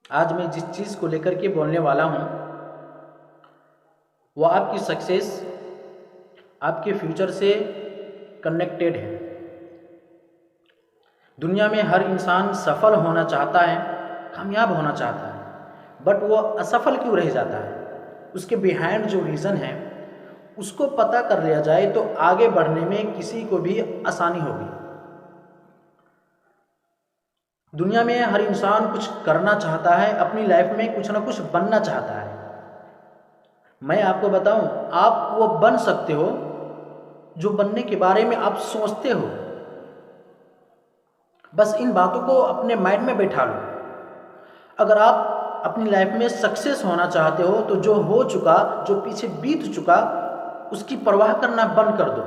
आज मैं जिस चीज़ को लेकर के बोलने वाला हूँ वह आपकी सक्सेस, आपके फ्यूचर से कनेक्टेड है। दुनिया में हर इंसान सफल होना चाहता है, कामयाब होना चाहता है, बट वो असफल क्यों रह जाता है? उसके बिहाइंड जो रीज़न है उसको पता कर लिया जाए तो आगे बढ़ने में किसी को भी आसानी होगी। दुनिया में हर इंसान कुछ करना चाहता है, अपनी लाइफ में कुछ ना कुछ बनना चाहता है। मैं आपको बताऊं, आप वो बन सकते हो जो बनने के बारे में आप सोचते हो। बस इन बातों को अपने माइंड में बैठा लो। अगर आप अपनी लाइफ में सक्सेस होना चाहते हो तो जो हो चुका, जो पीछे बीत चुका, उसकी परवाह करना बंद कर दो।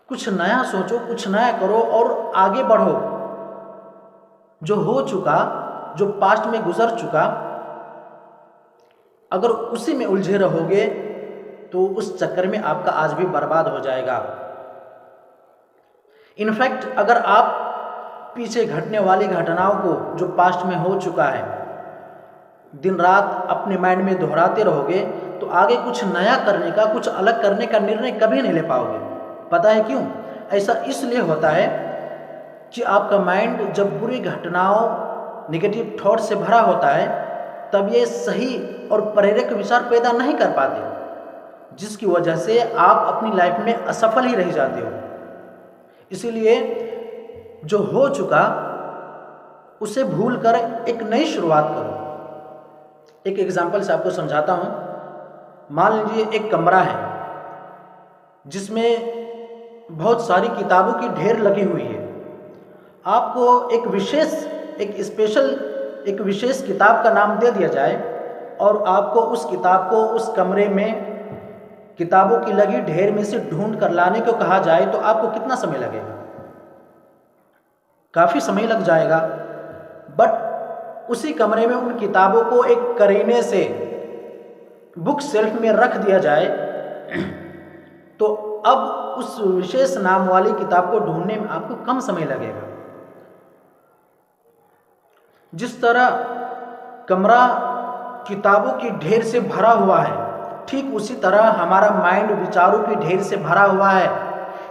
कुछ नया सोचो, कुछ नया करो और आगे बढ़ो। जो हो चुका, जो पास्ट में गुजर चुका, अगर उसी में उलझे रहोगे तो उस चक्कर में आपका आज भी बर्बाद हो जाएगा। इनफैक्ट अगर आप पीछे घटने वाली घटनाओं को जो पास्ट में हो चुका है दिन रात अपने माइंड में दोहराते रहोगे तो आगे कुछ नया करने का, कुछ अलग करने का निर्णय कभी नहीं ले पाओगे। पता है क्यों? ऐसा इसलिए होता है कि आपका माइंड जब बुरी घटनाओं, नेगेटिव थॉट से भरा होता है तब ये सही और प्रेरक विचार पैदा नहीं कर पाते, जिसकी वजह से आप अपनी लाइफ में असफल ही रह जाते हो। इसीलिए जो हो चुका उसे भूलकर एक नई शुरुआत करो। एक एग्जाम्पल से आपको समझाता हूँ। मान लीजिए एक कमरा है जिसमें बहुत सारी किताबों की ढेर लगी हुई है। आपको एक विशेष किताब का नाम दे दिया जाए और आपको उस किताब को उस कमरे में किताबों की लगी ढेर में से ढूंढ कर लाने को कहा जाए तो आपको कितना समय लगेगा? काफ़ी समय लग जाएगा। बट उसी कमरे में उन किताबों को एक करीने से बुक शेल्फ में रख दिया जाए तो अब उस विशेष नाम वाली किताब को ढूंढने में आपको कम समय लगेगा। जिस तरह कमरा किताबों की ढेर से भरा हुआ है, ठीक उसी तरह हमारा माइंड विचारों की ढेर से भरा हुआ है।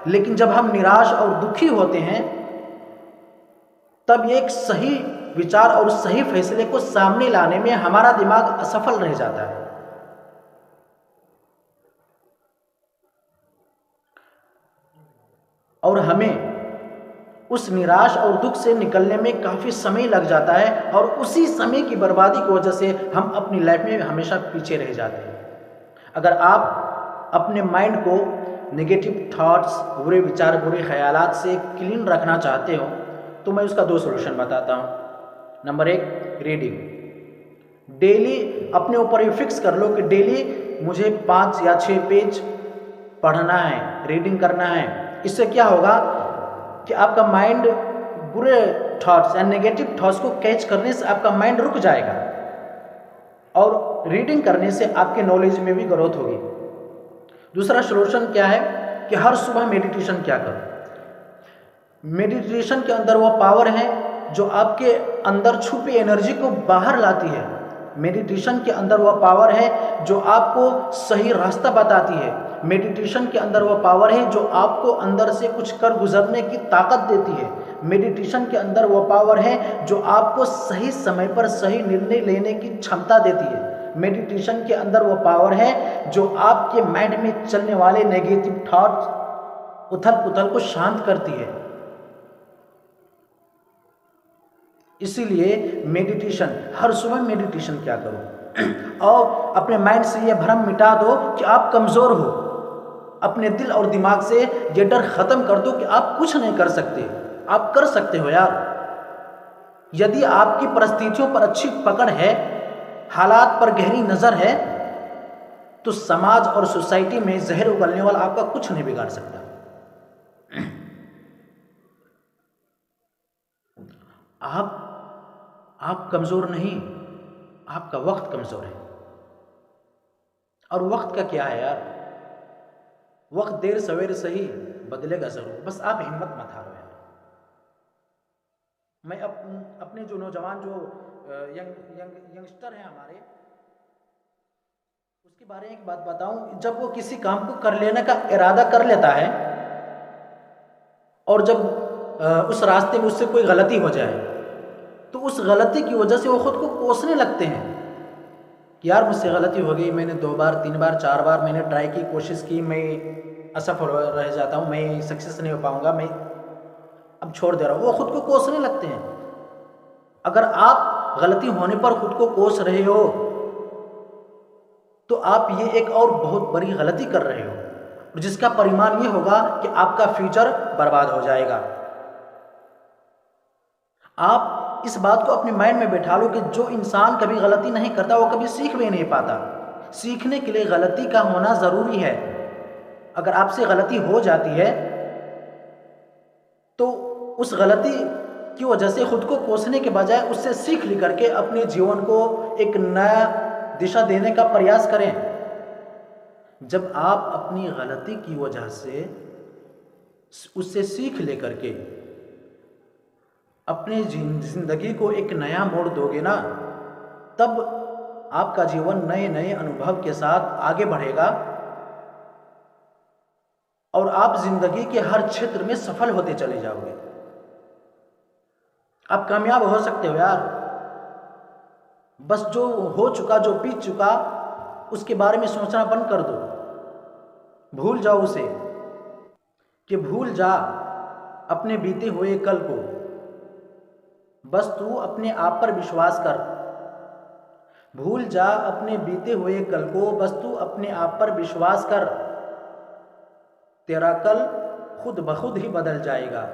लेकिन जब हम निराश और दुखी होते हैं तब एक सही विचार और सही फैसले को सामने लाने में हमारा दिमाग असफल रह जाता है। और हमें उस निराश और दुख से निकलने में काफ़ी समय लग जाता है और उसी समय की बर्बादी की वजह से हम अपनी लाइफ में हमेशा पीछे रह जाते हैं। अगर आप अपने माइंड को नेगेटिव थॉट्स, बुरे विचार, बुरे ख्यालात से क्लीन रखना चाहते हो तो मैं उसका 2 सॉल्यूशन बताता हूँ। Number 1, reading. डेली अपने ऊपर ये फिक्स कर लो कि डेली मुझे 5 या 6 पेज पढ़ना है, रीडिंग करना है। इससे क्या होगा कि आपका माइंड बुरे थॉट्स या नेगेटिव थॉट्स को कैच करने से आपका माइंड रुक जाएगा और रीडिंग करने से आपके नॉलेज में भी ग्रोथ होगी। दूसरा सॉल्यूशन क्या है कि हर सुबह मेडिटेशन क्या करो। मेडिटेशन के अंदर वो पावर है जो आपके अंदर छुपी एनर्जी को बाहर लाती है। मेडिटेशन के अंदर वह पावर है जो आपको सही रास्ता बताती है। मेडिटेशन के अंदर वह पावर है जो आपको अंदर से कुछ कर गुजरने की ताकत देती है। मेडिटेशन के अंदर वह पावर है जो आपको सही समय पर सही निर्णय लेने की क्षमता देती है। मेडिटेशन के अंदर वह पावर है जो आपके माइंड में चलने वाले नेगेटिव थॉट्स, उथल पुथल को शांत करती है। इसीलिए मेडिटेशन, हर सुबह मेडिटेशन क्या करो और अपने माइंड से यह भ्रम मिटा दो कि आप कमज़ोर हो। अपने दिल और दिमाग से ये डर ख़त्म कर दो कि आप कुछ नहीं कर सकते। आप कर सकते हो यार। यदि आपकी परिस्थितियों पर अच्छी पकड़ है, हालात पर गहरी नज़र है, तो समाज और सोसाइटी में जहर उगलने वाला आपका कुछ नहीं बिगाड़ सकता। आप कमज़ोर नहीं, आपका वक्त कमज़ोर है। और वक्त का क्या है यार, वक्त देर सवेर सही बदलेगा ज़रूर, बस आप हिम्मत मत हारो यार। मैं अपने जो नौजवान जो यंगस्टर हैं हमारे, उसके बारे में एक बात बताऊं। जब वो किसी काम को कर लेने का इरादा कर लेता है और जब उस रास्ते में उससे कोई गलती हो जाए तो उस गलती की वजह से वो खुद को कोसने लगते हैं कि यार मुझसे गलती हो गई, मैंने 2 बार 3 बार 4 बार मैंने ट्राई की, कोशिश की, मैं असफल रह जाता हूँ, मैं सक्सेस नहीं हो पाऊँगा, मैं अब छोड़ दे रहा हूँ। वो खुद को कोसने लगते हैं। अगर आप गलती होने पर खुद को कोस रहे हो तो आप ये एक और बहुत बड़ी गलती कर रहे हो, जिसका परिणाम ये होगा कि आपका फ्यूचर बर्बाद हो जाएगा। आप इस बात को अपने माइंड में बैठा लो कि जो इंसान कभी गलती नहीं करता वो कभी सीख भी नहीं पाता। सीखने के लिए गलती का होना ज़रूरी है। अगर आपसे गलती हो जाती है तो उस गलती की वजह से खुद को कोसने के बजाय उससे सीख लेकर के अपने जीवन को एक नया दिशा देने का प्रयास करें। जब आप अपनी गलती की वजह से उससे सीख लेकर के अपने जिंदगी को एक नया मोड़ दोगे ना, तब आपका जीवन नए नए अनुभव के साथ आगे बढ़ेगा और आप जिंदगी के हर क्षेत्र में सफल होते चले जाओगे। आप कामयाब हो सकते हो यार। बस जो हो चुका, जो बीत चुका, उसके बारे में सोचना बंद कर दो। भूल जाओ उसे, कि भूल जा अपने बीते हुए कल को। बस तू अपने आप पर विश्वास कर। भूल जा अपने बीते हुए कल को, बस तू अपने आप पर विश्वास कर। तेरा कल खुद ब खुद ही बदल जाएगा।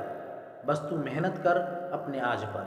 बस तू मेहनत कर अपने आज पर।